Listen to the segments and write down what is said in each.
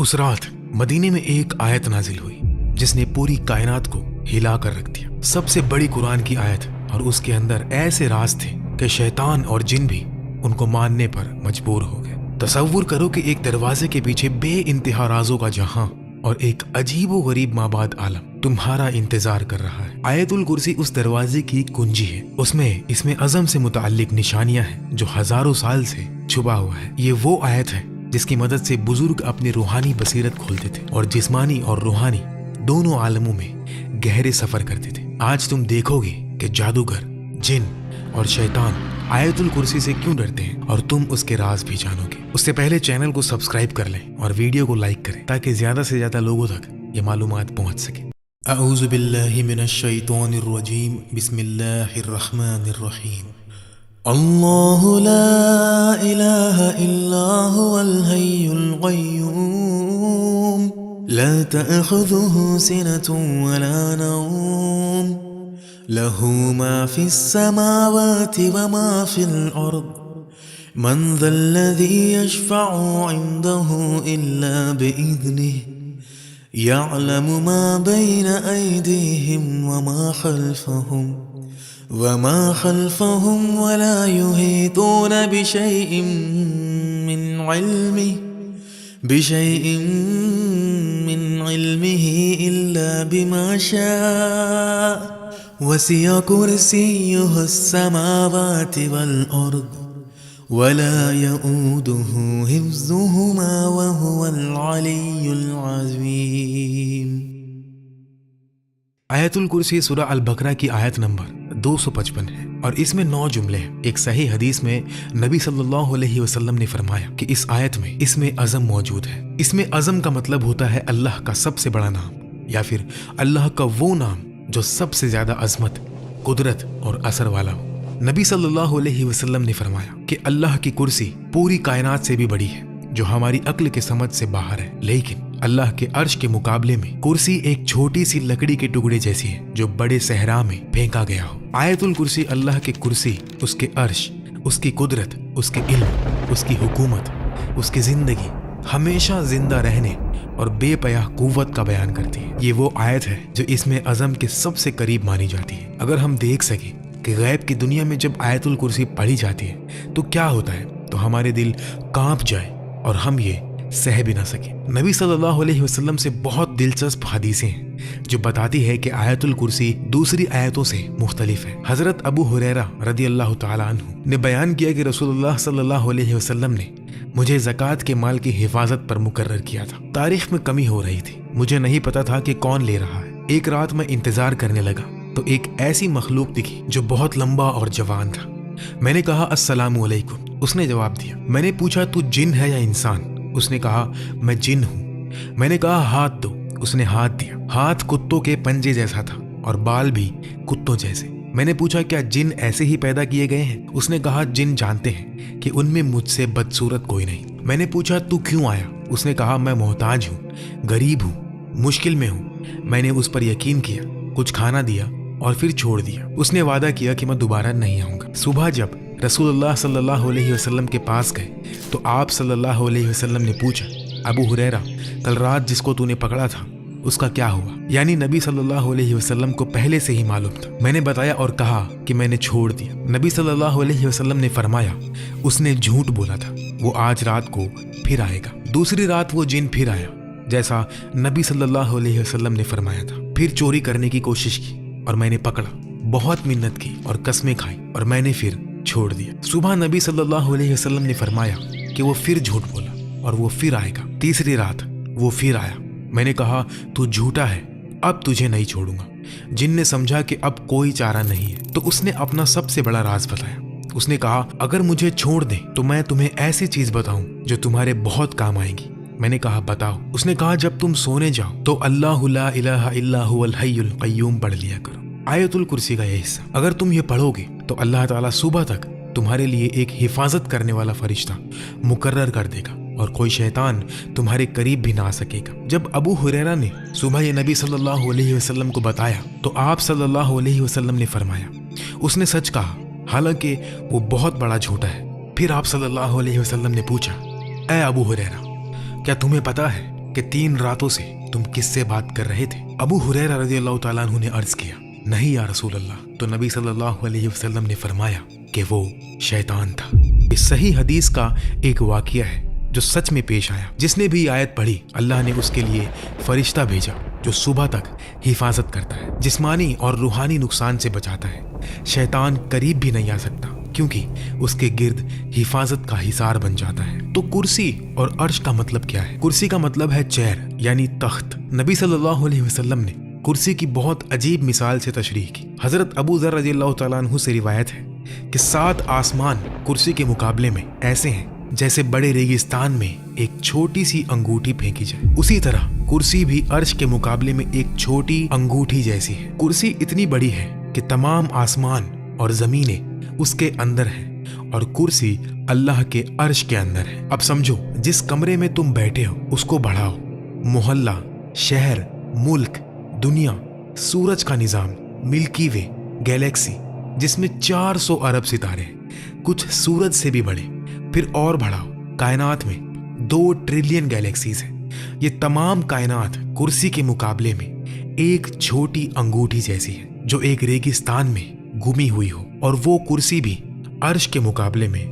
उस रात मदीने में एक आयत नाजिल हुई जिसने पूरी कायनात को हिला कर रख दिया। सबसे बड़ी कुरान की आयत, और उसके अंदर ऐसे राज थे कि शैतान और जिन भी उनको मानने पर मजबूर हो गए। तसव्वुर करो कि एक दरवाजे के पीछे बे इंतहा राजों का जहां और एक अजीबो गरीब माबाद आलम तुम्हारा इंतजार कर रहा है। आयतुल कुर्सी उस दरवाजे की कुंजी है। उसमें इसमें अज़म से मुताल्लिक निशानियां हैं जो हजारों साल से छुपा हुआ है। ये वो आयत है जिसकी मदद से बुजुर्ग अपनी रूहानी बसीरत खोलते थे और जिस्मानी और रूहानी दोनों आलमों में गहरे सफर करते थे। आज तुम देखोगे कि जादूगर, जिन और शैतान आयतुल कुर्सी से क्यों डरते हैं, और तुम उसके राज भी जानोगे। उससे पहले चैनल को सब्सक्राइब कर लें और वीडियो को लाइक करें ताकि ज्यादा से ज्यादा लोगों तक ये मालूमात पहुंच सके। अऊज़ु बिल्लाहि मिनश शैतानिर रजीम, बिस्मिल्लाहिर रहमानिर रहीम। अल्लाहु ला इलाहा इल्ला हुवल हय्युल क़य्यूम ला तअख़ुज़ुहु सिनतुन वला नौम लहू मा फिस समावाति व मा फिल अर्द मन ज़ल्लज़ी यशफ़अु इन्दहु इल्ला बिइज़्निहि यअलमु मा बैन अयदीहिम वमा खल्फ़हुम वला युहीतून बिशैइन मिन इल्मिही इल्ला बिमा शाअ वसिअ कुर्सियुहु अस्समावाति वल अर्द वला यऊदुहु हिफ्ज़ुहुमा वहुवल अलिय्युल अज़ीम। आयतुल कुर्सी सूरह अल बकरा की आयत नंबर 255 है और इसमें 9 जुमले हैं। एक सही हदीस में नबी सल्लल्लाहु अलैहि वसल्लम ने फरमाया कि इस आयत में इसमें अज़म मौजूद है। इसमें अज़म का मतलब होता है अल्लाह का सबसे बड़ा नाम या फिर अल्लाह का वो नाम जो सबसे ज्यादा अजमत, कुदरत और असर वाला हो। नबी सल्लल्लाहु अलैहि वसल्लम ने फरमाया कि अल्लाह की कुर्सी पूरी कायनात से भी बड़ी है जो हमारी अक्ल के समझ से बाहर है, लेकिन अल्लाह के अर्श के मुकाबले में कुर्सी एक छोटी सी लकड़ी के टुकड़े जैसी है जो बड़े सहरा में फेंका गया हो। आयतुल कुर्सी अल्लाह के कुर्सी, उसके अर्श, उसकी कुदरत, उसके इल्म, उसकी हुकूमत, उसकी जिंदगी, हमेशा जिंदा रहने और बेपयाह कुव्वत का बयान करती है। ये वो आयत है जो इसमें अज़म के सबसे करीब मानी जाती है। अगर हम देख सके कि गैब की दुनिया में जब आयतुल कुर्सी पढ़ी जाती है तो क्या होता है, तो हमारे दिल कांप जाए और हम ये सह भी ना सके। नबी सल्लल्लाहु अलैहि वसल्लम से बहुत दिलचस्प हदीसें हैं जो बताती है कि आयतुल कुर्सी दूसरी आयतों से मुख्तलिफ है। हजरत अबू हुरैरा रदी अल्लाह तआला अन्हु ने बयान किया कि रसूलुल्लाह सल्लल्लाहु अलैहि वसल्लम ने मुझे ज़कात के माल की हिफाजत पर मुकर्रर किया था। तारीख में कमी हो रही थी, मुझे नहीं पता था कि कौन ले रहा है। एक रात मैं इंतजार करने लगा तो एक ऐसी मखलूक दिखी जो बहुत लंबा और जवान था। मैंने कहा अस्सलामु अलैकुम। उसने जवाब दिया। मैंने पूछा तू जिन है या इंसान? उसने कहा मैं जिन हूँ। मैंने कहा हाथ दो। उसने हाथ दिया। हाथ कुत्तों के पंजे जैसा था और बाल भी कुत्तों जैसे। मैंने पूछा क्या जिन ऐसे ही पैदा किए गए हैं? उसने कहा जिन जानते हैं कि उनमें मुझसे बदसूरत कोई नहीं। मैंने पूछा तू क्यों आया? उसने कहा मैं मोहताज हूँ, गरीब हूँ, मुश्किल में हूँ। मैंने उस पर यकीन किया, कुछ खाना दिया और फिर छोड़ दिया। उसने वादा किया कि मैं दोबारा नहीं आऊँगा। सुबह जब रसूलुल्लाह सल्लल्लाहु अलैहि वसल्लम के पास गए तो आप सल्लल्लाहु अलैहि वसल्लम ने पूछा, अबू हुरैरा कल रात जिसको तूने पकड़ा था उसका क्या हुआ? यानी नबी सल्लल्लाहु अलैहि वसल्लम को पहले से ही मालूम था। मैंने बताया और कहा कि मैंने छोड़ दिया। नबी सल्लल्लाहु अलैहि वसल्लम ने फरमाया उसने झूठ बोला था, वो आज रात को फिर आएगा। दूसरी रात वो जिन फिर आया जैसा नबी सल्लल्लाहु अलैहि वसल्लम ने फरमाया था। फिर चोरी करने की कोशिश की और मैंने पकड़ा, बहुत मिन्नत की और कस्में खाई और मैंने फिर छोड़ दिया। सुबह नबी सल्लल्लाहु अलैहि वसल्लम ने फरमाया कि वो फिर झूठ बोला और वो फिर आएगा। तीसरी रात वो फिर आया। मैंने कहा तू झूठा है, अब तुझे नहीं छोड़ूंगा। जिन ने समझा कि अब कोई चारा नहीं है तो उसने अपना सबसे बड़ा राज बताया। उसने कहा अगर मुझे छोड़ दे तो मैं तुम्हें ऐसी चीज बताऊं जो तुम्हारे बहुत काम आएगी। मैंने कहा बताओ। उसने कहा जब तुम सोने जाओ तो अल्लाहु ला इलाहा इल्ला हुवल हय्युल क़य्यूम पढ़ लिया करो। आयतुल कुर्सी का यह हिस्सा अगर तुम ये पढ़ोगे तो अल्लाह ताला सुबह तक तुम्हारे लिए एक हिफाजत करने वाला फरिश्ता मुकर्रर कर देगा और कोई शैतान तुम्हारे करीब भी ना आ सकेगा। जब अबू हुरैरा ने सुबह ये नबी सल्लल्लाहु अलैहि वसल्लम को बताया तो आप सल्लल्लाहु अलैहि वसल्लम ने फरमाया उसने सच कहा, हालांकि वो बहुत बड़ा झूठा है। फिर आप सल्लल्लाहु अलैहि वसल्लम ने पूछा, ऐ अबू हुरैरा क्या तुम्हें पता है کہ 3 راتوں سے تم کس سے بات کر رہے تھے؟ ابو ہریرہ رضی اللہ تعالیٰ عنہ نے عرض کیا نہیں یا رسول اللہ۔ تو نبی صلی اللہ علیہ وسلم نے فرمایا کہ وہ شیطان تھا۔ اس صحیح حدیث کا ایک واقعہ ہے جو سچ میں پیش آیا۔ جس نے بھی آیت پڑھی اللہ نے اس کے لیے فرشتہ بھیجا جو صبح تک حفاظت کرتا ہے، جسمانی اور روحانی نقصان سے بچاتا ہے۔ شیطان قریب بھی نہیں آ سکتا کیونکہ اس کے گرد حفاظت کا حصار بن جاتا ہے۔ تو کرسی اور عرش کا مطلب کیا ہے؟ کرسی کا مطلب ہے چیئر یعنی تخت۔ نبی صلی اللہ علیہ وسلم نے کرسی کی بہت عجیب مثال سے تشریح کی۔ حضرت ابو ذر رضی اللہ تعالیٰ عنہ سے روایت ہے کہ 7 آسمان کرسی کے مقابلے میں ایسے ہیں جیسے بڑے ریگستان میں ایک چھوٹی سی انگوٹھی پھینکی جائے، اسی طرح کرسی بھی عرش کے مقابلے میں ایک چھوٹی انگوٹھی جیسی ہے۔ کرسی اتنی بڑی ہے کہ تمام آسمان اور زمینیں اس کے اندر ہیں اور کرسی اللہ کے عرش کے اندر ہے۔ اب سمجھو جس کمرے میں تم بیٹھے ہو اس کو بڑھاؤ، محلہ، شہر، ملک، دنیا، سورج کا نظام، ملکی وے، گیلیکسی جس میں 400 ارب ستارے ہیں، کچھ سورج سے بھی بڑے، پھر اور بڑھاؤ، کائنات میں 2 ٹریلین گیلیکسیز ہیں۔ یہ تمام کائنات کرسی کے مقابلے میں ایک چھوٹی انگوٹھی جیسی ہے جو ایک ریگستان میں گمی ہوئی ہو، اور وہ کرسی بھی عرش کے مقابلے میں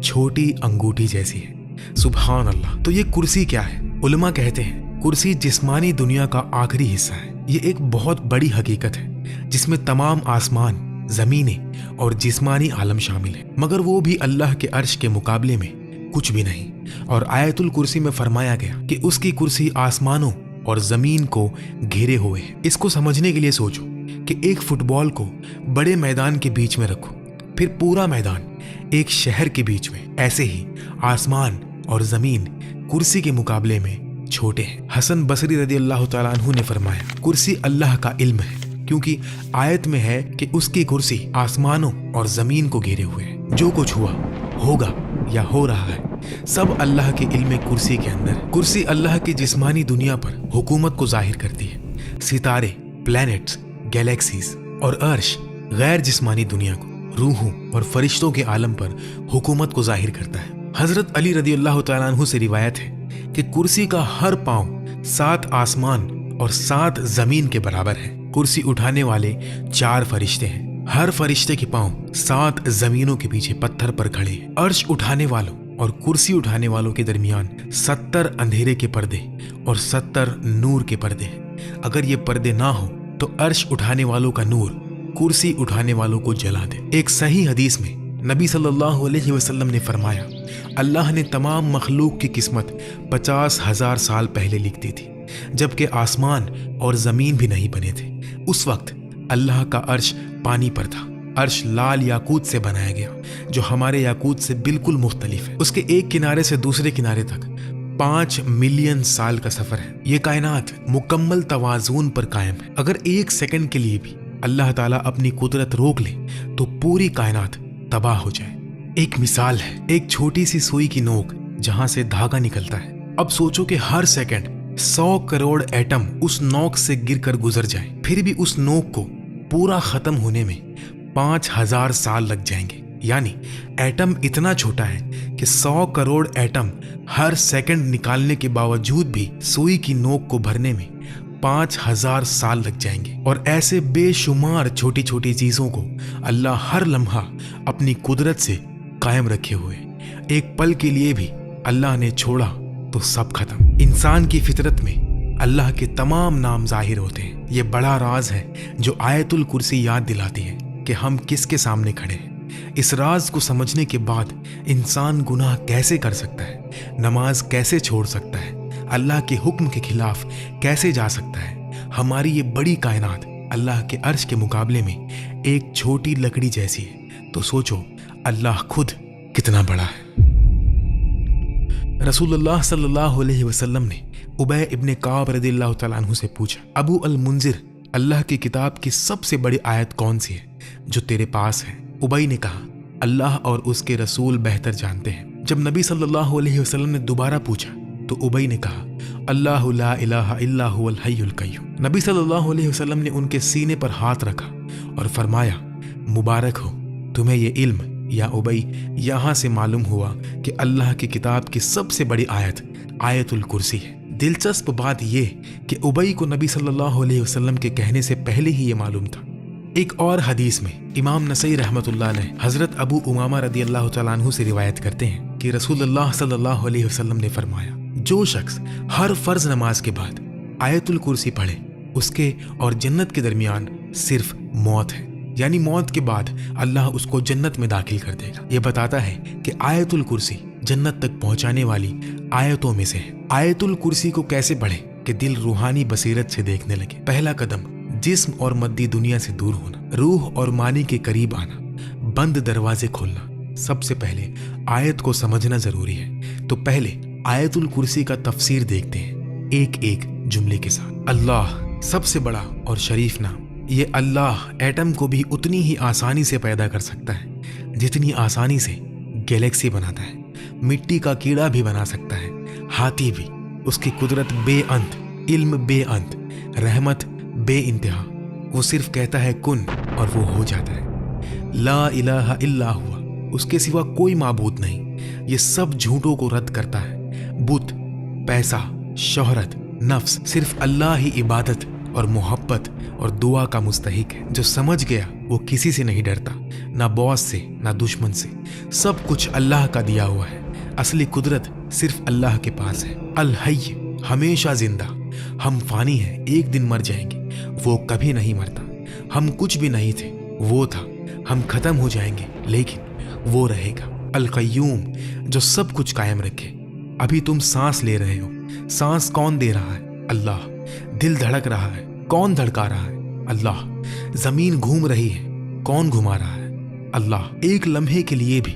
چھوٹی انگوٹھی جیسی ہے۔ سبحان اللہ۔ تو یہ کرسی کیا ہے؟ علماء کہتے ہیں کرسی جسمانی دنیا کا آخری حصہ ہے۔ یہ ایک بہت بڑی حقیقت ہے جس میں تمام آسمان، زمینیں اور جسمانی عالم شامل ہیں، مگر وہ بھی اللہ کے عرش کے مقابلے میں کچھ بھی نہیں۔ اور آیت الکرسی میں فرمایا گیا کہ اس کی کرسی آسمانوں اور زمین کو گھیرے ہوئے ہے۔ اس کو سمجھنے کے لیے سوچو کہ ایک فٹ بال کو بڑے میدان کے بیچ میں رکھو، پھر پورا میدان ایک شہر کے بیچ میں، ایسے ہی آسمان اور زمین کرسی کے مقابلے میں چھوٹے ہیں۔ حسن بصری رضی اللہ تعالیٰ عنہ نے فرمایا کرسی اللہ کا علم ہے، کیونکہ آیت میں ہے کہ اس کی کرسی آسمانوں اور زمین کو گھیرے ہوئے ہے۔ جو کچھ ہوا، ہوگا یا ہو رہا ہے سب اللہ کے علم کرسی کے اندر ہے۔ کرسی اللہ کی جسمانی دنیا پر حکومت کو ظاہر کرتی ہے، ستارے، پلینٹس، گیلیکسیز، اور عرش غیر جسمانی دنیا کو، روحوں اور فرشتوں کے عالم پر حکومت کو ظاہر کرتا ہے۔ حضرت علی رضی اللہ تعالیٰ عنہ سے روایت ہے کہ کرسی کا ہر پاؤں 7 آسمان اور 7 زمین کے برابر ہے۔ کرسی اٹھانے والے 4 فرشتے ہیں، ہر فرشتے کے پاؤں 7 زمینوں کے پیچھے پتھر پر کھڑے ہیں۔ عرش اٹھانے والوں اور کرسی اٹھانے والوں کے درمیان 70 اندھیرے کے پردے اور 70 نور کے پردے ہیں۔ اگر یہ پردے نہ ہو تو عرش اٹھانے والوں کا نور کرسی اٹھانے والوں کو جلا دے۔ ایک صحیح حدیث میں نبی صلی اللہ علیہ وسلم نے فرمایا اللہ نے تمام مخلوق کی قسمت 50,000 سال پہلے لکھ دی تھی، جبکہ آسمان اور زمین بھی نہیں بنے تھے۔ اس وقت اللہ کا عرش پانی پر تھا۔ عرش لال یاقوت سے بنایا گیا جو ہمارے یاقوت سے بالکل مختلف ہے۔ اس کے ایک کنارے سے دوسرے کنارے تک 5 ملین سال کا سفر ہے۔ یہ کائنات مکمل توازن پر قائم ہے۔ اگر 1 سیکنڈ کے لیے بھی اللہ تعالیٰ اپنی قدرت روک لے تو پوری کائنات تباہ ہو جائے۔ ایک مثال ہے ایک چھوٹی سی سوئی کی نوک جہاں سے دھاگا نکلتا ہے۔ اب سوچو کہ ہر سیکنڈ 100 کروڑ ایٹم اس نوک سے گر کر گزر جائیں، پھر بھی اس نوک کو پورا ختم ہونے میں 5000 سال لگ جائیں گے۔ یعنی ایٹم اتنا چھوٹا ہے کہ 100 کروڑ ایٹم ہر سیکنڈ نکالنے کے باوجود بھی سوئی کی نوک کو بھرنے میں 5000 سال لگ جائیں گے۔ اور ایسے بے شمار چھوٹی چھوٹی چیزوں کو اللہ ہر لمحہ اپنی قدرت سے قائم رکھے ہوئے، ایک پل کے لیے بھی اللہ نے چھوڑا تو سب ختم۔ انسان کی فطرت میں اللہ کے تمام نام ظاہر ہوتے ہیں۔ یہ بڑا راز ہے جو آیت الکرسی یاد دلاتی ہے کہ ہم کس کے سامنے کھڑے ہیں۔ اس راز کو سمجھنے کے بعد انسان گناہ کیسے کر سکتا ہے، نماز کیسے چھوڑ سکتا ہے، اللہ کے حکم کے خلاف کیسے جا سکتا ہے۔ ہماری یہ بڑی کائنات اللہ کے عرش کے مقابلے میں ایک چھوٹی لکڑی جیسی ہے، تو سوچو اللہ خود کتنا بڑا ہے۔ رسول اللہ صلی اللہ علیہ وسلم نے ابی ابن کعب رضی اللہ تعالیٰ عنہ سے پوچھا ابو المنذر، اللہ کی کتاب کی سب سے بڑی آیت کون سی ہے جو تیرے پاس ہے؟ ابی نے کہا اللہ اور اس کے رسول بہتر جانتے ہیں۔ جب نبی صلی اللہ علیہ وسلم نے دوبارہ پوچھا تو ابی نے کہا اللہ لا الہ الا هو الحی القیوم۔ نبی صلی اللہ علیہ وسلم نے ان کے سینے پر ہاتھ رکھا اور فرمایا مبارک ہو تمہیں یہ علم یا ابی، یہاں سے معلوم ہوا کہ اللہ کی کتاب کی سب سے بڑی آیت آیت الکرسی ہے दिलचस्प बात यह कि उबई को नबी सल्लल्लाहु अलैहि वसल्लम के कहने से पहले ही ये मालूम था। एक और हदीस में इमाम नसई रहमतुल्लाह अलैह हजरत अबू उमामा रदियल्लाहु तआला अन्हु से रिवायत करते हैं कि रसूलुल्लाह सल्लल्लाहु अलैहि वसल्लम ने फरमाया, जो शख्स हर फर्ज नमाज के बाद आयतुल कुर्सी पढ़े उसके और जन्नत के दरमियान सिर्फ मौत है, यानी मौत के बाद अल्लाह उसको जन्नत में दाखिल कर देगा। ये बताता है कि आयतुल कुर्सी जन्नत तक पहुंचाने वाली आयतों में से है। आयतुल कुर्सी को कैसे पढ़े कि दिल रूहानी बसीरत से देखने लगे। पहला कदम, जिस्म और मद्दी दुनिया से दूर होना, रूह और मानी के करीब आना, बंद दरवाजे खोलना। सबसे पहले आयत को समझना जरूरी है, तो पहले आयतुल कुर्सी का तफसीर देखते हैं एक एक जुमले के साथ। अल्लाह सबसे बड़ा और शरीफ नाम। ये अल्लाह एटम को भी उतनी ही आसानी से पैदा कर सकता है जितनी आसानी से गैलेक्सी बनाता है। मिट्टी का कीड़ा भी बना सकता है, हाथी भी। उसकी कुदरत बेअंत, इल्म बेअंत, रहमत बे इंतहा। वो सिर्फ कहता है कुन और वो हो जाता है। ला इलाहा इल्ला हुआ, उसके सिवा कोई माबूद नहीं। ये सब झूठों को रद्द करता है। बुत, पैसा, शोहरत, नफ्स, सिर्फ अल्लाह ही इबादत और मोहब्बत और दुआ का मुस्तहिक है। जो समझ गया वो किसी से नहीं डरता, ना बॉस से ना दुश्मन से। सब कुछ अल्लाह का दिया हुआ है। असली कुदरत सिर्फ अल्लाह के पास है। अल हय्य, हमेशा जिंदा। हम फानी हैं, एक दिन मर जाएंगे, वो कभी नहीं मरता। हम कुछ भी नहीं थे, वो था। हम खत्म हो जाएंगे लेकिन वो रहेगा। अल कय्यूम, जो सब कुछ कायम रखे। अभी तुम सांस ले रहे हो, सांस कौन दे रहा है? अल्लाह। दिल धड़क रहा है, कौन धड़का रहा है? अल्लाह। जमीन घूम रही है, कौन घुमा रहा है? अल्लाह। एक लम्हे के लिए भी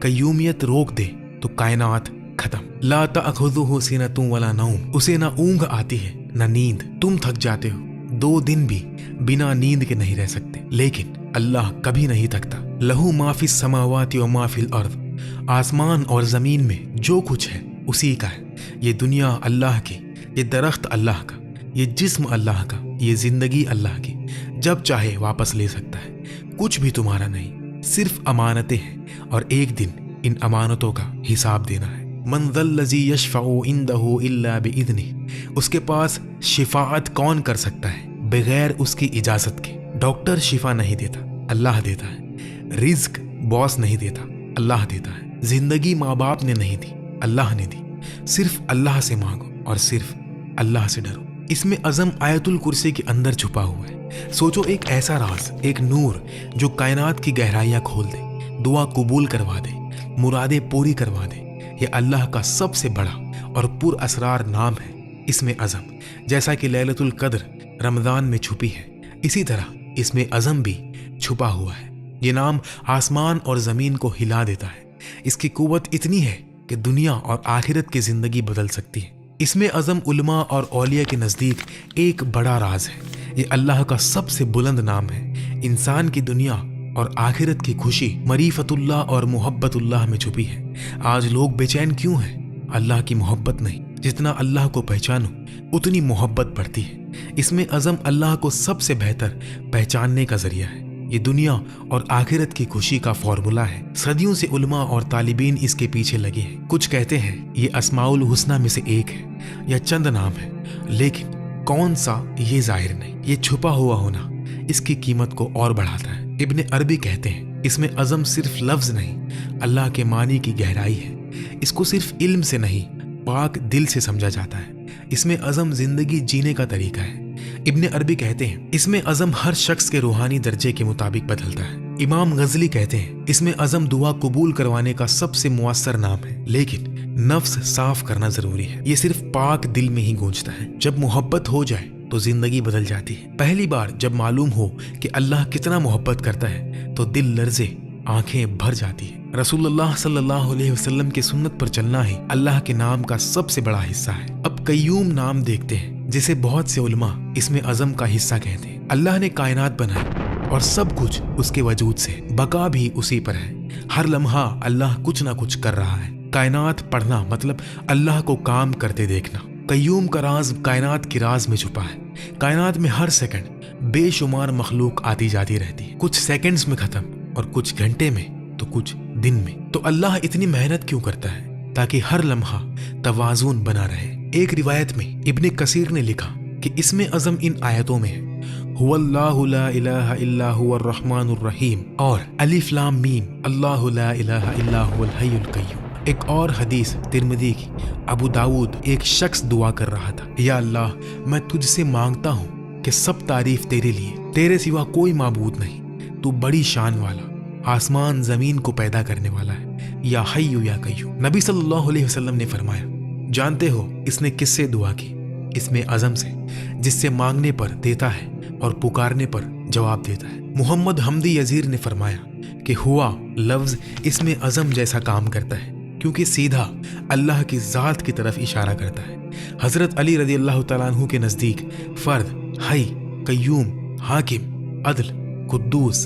कय्यूमियत रोक दे तो कायनात खत्म। ला तअखुज़ुहु सिनतुन वला नौम, उसे ना ऊंघ आती है ना नींद। तुम थक जाते हो, 2 दिन भी बिना नींद के नहीं रह सकते, लेकिन अल्लाह कभी नहीं थकता। लहू मा फिस समावाति व मा फिल अर्द, आसमान और जमीन में जो कुछ है उसी का है। ये दुनिया अल्लाह की, ये दरख्त अल्लाह का, ये जिस्म अल्लाह का, ये जिंदगी अल्लाह की। जब चाहे वापस ले सकता है। कुछ भी तुम्हारा नहीं, सिर्फ अमानतें हैं और एक दिन इन अमानतों का हिसाब देना है। मन ज़ल्लज़ी यशफ़अउ इंदहु इल्ला बिइज़्निही, उसके पास शिफाअत कौन कर सकता है बगैर उसकी इजाजत के? डॉक्टर शिफा नहीं देता, अल्लाह देता है। रिज्क बॉस नहीं देता, अल्लाह देता है। जिंदगी माँ बाप ने नहीं दी, अल्लाह ने दी। सिर्फ अल्लाह से मांगो और सिर्फ अल्लाह से डरो। इसमें अज़म आयतुल कुर्सी के अंदर छुपा हुआ है। सोचो, एक ऐसा राज, एक नूर जो कायनात की गहराइयां खोल दे, दुआ कबूल करवा दे, मुरादें पूरी करवा दे। ये अल्लाह का सबसे बड़ा और पुर असरार नाम है। इसमें अज़म, जैसा कि लैलतुल कद्र रमज़ान में छुपी है, इसी तरह इसमें अज़म भी छुपा हुआ है। ये नाम आसमान और ज़मीन को हिला देता है। इसकी कुव्वत इतनी है कि दुनिया और आखिरत की ज़िंदगी बदल सकती है। इसमें अज़म उलमा और औलिया के नज़दीक एक बड़ा राज है। ये अल्लाह का सबसे बुलंद नाम है। इंसान की दुनिया और आखिरत की खुशी मरीफतुल्लाह और मोहब्बतुल्लाह में छुपी है। आज लोग बेचैन क्यों हैं? अल्लाह की मोहब्बत नहीं। जितना अल्लाह को पहचानो उतनी मोहब्बत बढ़ती है। इसमें अज़म अल्लाह को सबसे बेहतर पहचानने का जरिया है। ये दुनिया और आखिरत की खुशी का फॉर्मूला है। सदियों से उलमा और तालिबीन इसके पीछे लगे हैं। कुछ कहते हैं ये अस्माउल हुस्ना में से एक है या चंद नाम है, लेकिन कौन सा ये जाहिर नहीं। ये छुपा हुआ होना इसकी कीमत को और बढ़ाता है। इब्ने अरबी कहते हैं इसमें अज़म सिर्फ लफ्ज नहीं, अल्लाह के मानी की गहराई है। इसको सिर्फ इल्म से नहीं, पाक दिल से समझा जाता है। इसमें अज़म जिंदगी जीने का तरीका है। इब्ने अरबी कहते हैं इसमें अज़म हर शख्स के रूहानी दर्जे के मुताबिक बदलता है। इमाम गजली कहते हैं इसमें अज़म दुआ कबूल करवाने का सबसे मुअस्सर नाम है, लेकिन नफ्स साफ करना जरूरी है। ये सिर्फ पाक दिल में ही गूंजता है। जब मोहब्बत हो जाए तो जिंदगी बदल जाती है। पहली बार जब मालूम हो कि अल्लाह कितना मोहब्बत करता है तो दिल लर्जे, आंखें भर जाती है। रसूलुल्लाह सल्लल्लाहु अलैहि वसल्लम की सुन्नत पर चलना ही अल्लाह के नाम का सबसे बड़ा हिस्सा है। अब कय्यूम नाम देखते हैं, जिसे बहुत से उलमा इसमें अज़म का हिस्सा कहते हैं। अल्लाह ने कायनात बनाई और सब कुछ उसके वजूद से, बका भी उसी पर है। हर लम्हा अल्लाह कुछ ना कुछ कर रहा है। कायनात पढ़ना मतलब अल्लाह को काम करते देखना। कय्यूम का राज कायनात की राज में छुपा है। कायनात में हर सेकंड बेशुमार मखलूक आती जाती रहती है, कुछ सेकंड्स में खत्म और कुछ घंटे में तो कुछ दिन में। तो अल्लाह इतनी मेहनत क्यों करता है? ताकि हर लम्हा तवाज़ुन बना रहे। एक रिवायत में इब्ने कसीर ने लिखा कि इसमें अज़म इन आयतों में है हुवल्लाहु ला इलाहा इल्ला हुवर रहमानुर रहीम और अलिफ लाम मीम अल्लाहु ला इलाहा इल्ला हुवल हय्युल कय्यूम। एक और हदीस तिरमिज़ी की, अबू दाऊद, एक शख्स दुआ कर रहा था, या अल्लाह मैं तुझसे मांगता हूँ कि सब तारीफ तेरे लिए, तेरे सिवा कोई माबूद नहीं, तू बड़ी शान वाला, आसमान जमीन को पैदा करने वाला है, या हय्यु या कय्यूम। नबी सल्लल्लाहु अलैहि वसल्लम ने फरमाया, जानते हो इसने किससे दुआ की? इसमें अज़म से, जिससे मांगने पर देता है और पुकारने पर जवाब देता है। मोहम्मद हमदी यजीर ने फरमाया कि हुआ लफ्ज इसमें अज़म जैसा काम करता है क्योंकि सीधा अल्लाह की ज़ात की तरफ इशारा करता है। हज़रत अली रज़ी अल्लाह तआला अन्हु के नज़दीक फ़र्द, हई, कय्यूम, हाकिम, अदल, कुद्दूस,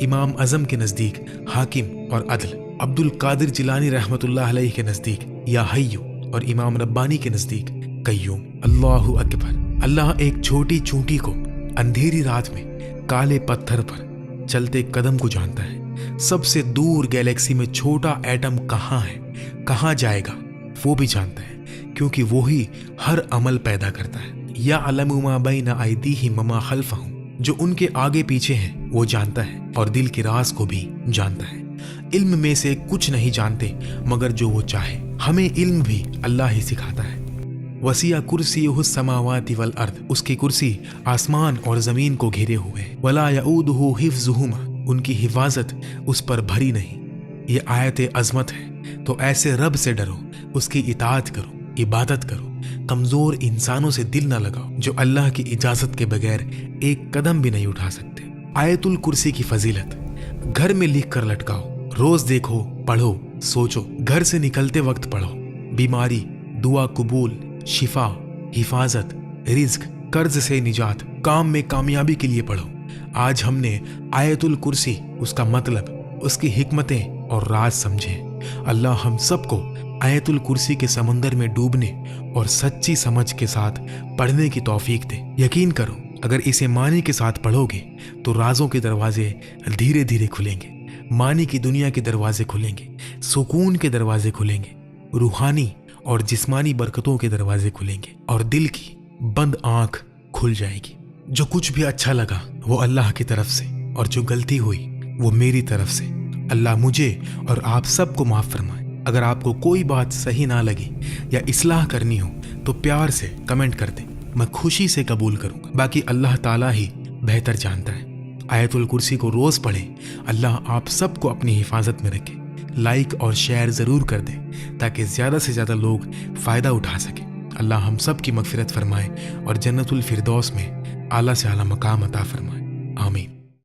इमाम अज़म के नज़दीक हाकिम और अदल, अब्दुल कादिर जिलानी रहमतुल्लाह अलैहि के नज़दीक या हय्यु और इमाम रब्बानी के नज़दीक कय्यूम। अल्लाहु अकबर। अल्लाह एक छोटी चूंटी को अंधेरी रात में काले पत्थर पर चलते कदम को जानता है। सबसे दूर गैलेक्सी में छोटा एटम कहाँ है, कहाँ जाएगा, वो भी जानता है क्योंकि वो ही हर अमल पैदा करता है। या अलमु मा बैना अयदीहिम व मा खल्फहुम, जो उनके आगे पीछे हैं वो जानता है और दिल के राज को भी जानता है। इल्म में से कुछ नहीं जानते मगर जो वो चाहे। हमें इल्म भी अल्लाह ही सिखाता है। वसिया कुर्सीयुहु समावाति वल अर्द, उसकी कुर्सी आसमान और जमीन को घेरे हुए। वला यऊदुहु हिफ्जुहुमा, उनकी हिफाजत उस पर भरी नहीं। ये आयत अजमत है, तो ऐसे रब से डरो, उसकी इताअत करो, इबादत करो, कमजोर इंसानों से दिल न लगाओ जो अल्लाह की इजाजत के बगैर एक कदम भी नहीं उठा सकते। आयतुल कुर्सी की फजीलत, घर में लिख कर लटकाओ, रोज देखो, पढ़ो, सोचो, घर से निकलते वक्त पढ़ो। बीमारी, दुआ कबूल, शिफा, हिफाजत, रिज्क, कर्ज से निजात, काम में कामयाबी के लिए पढ़ो। आज हमने आयतुल कुर्सी, उसका मतलब, उसकी हिकमतें और राज समझे। अल्लाह हम सबको आयतुल कुर्सी के समंदर में डूबने और सच्ची समझ के साथ पढ़ने की तौफीक दे। यकीन करो, अगर इसे मानी के साथ पढ़ोगे तो राजों के दरवाजे धीरे धीरे खुलेंगे, मानी की दुनिया के दरवाजे खुलेंगे, सुकून के दरवाजे खुलेंगे, रूहानी और जिस्मानी बरकतों के दरवाजे खुलेंगे और दिल की बंद आंख खुल जाएगी। जो कुछ भी अच्छा लगा वो अल्लाह की तरफ से और जो गलती हुई वो मेरी तरफ से। अल्लाह मुझे और आप सबको माफ फरमाए। अगर आपको कोई बात सही ना लगी या इस्लाह करनी हो तो प्यार से कमेंट कर दें, मैं खुशी से कबूल करूंगा। बाकी अल्लाह ताला ही बेहतर जानता है। आयतुल कुर्सी को रोज पढ़ें। अल्लाह आप सबको अपनी हिफाजत में रखे। लाइक और शेयर जरूर कर दें ताकि ज्यादा से ज्यादा लोग फायदा उठा सके। अल्लाह हम सब की मगफिरत फरमाए और जन्नतुल फिरदौस में आला से आला मकाम अता फरमाए। आमीन।